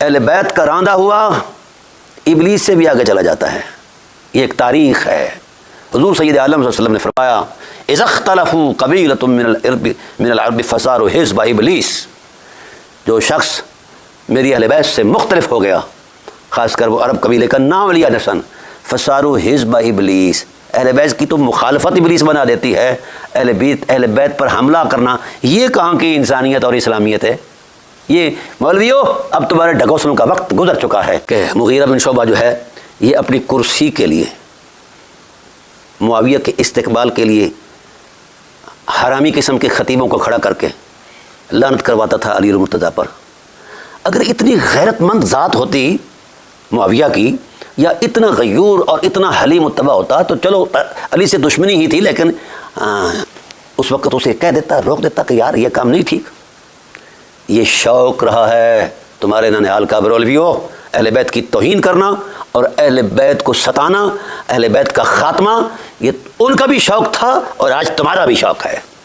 اہل بیت کا راندہ ہوا ابلیس سے بھی آگے چلا جاتا ہے. یہ ایک تاریخ ہے. حضور سید عالم صلی اللہ علیہ وسلم نے فرمایا اذا اختلفوا قبیلۃ من العرب فصاروا حزب ابلیس. جو شخص میری اہل بیت سے مختلف ہو گیا، خاص کر وہ عرب قبیلے کا نام لیا نسن، فصاروا حزب ابلیس، اہل بیت کی تو مخالفت ابلیس بنا دیتی ہے. اہل بیت پر حملہ کرنا یہ کہاں کی انسانیت اور اسلامیت ہے؟ یہ مولویوں اب تمہارے ڈھکوسلوں کا وقت گزر چکا ہے. کہ مغیرہ بن شعبہ جو ہے یہ اپنی کرسی کے لیے، معاویہ کے استقبال کے لیے حرامی قسم کے خطیبوں کو کھڑا کر کے لعنت کرواتا تھا علی المرتضیٰ پر. اگر اتنی غیرت مند ذات ہوتی معاویہ کی، یا اتنا غیور اور اتنا حلیم متبع ہوتا تو چلو علی سے دشمنی ہی تھی، لیکن اس وقت اسے کہہ دیتا، روک دیتا کہ یار یہ کام نہیں ٹھیک. یہ شوق رہا ہے تمہارے ننھال کا برولویو، اہل بیت کی توہین کرنا اور اہل بیت کو ستانا، اہل بیت کا خاتمہ، یہ ان کا بھی شوق تھا اور آج تمہارا بھی شوق ہے.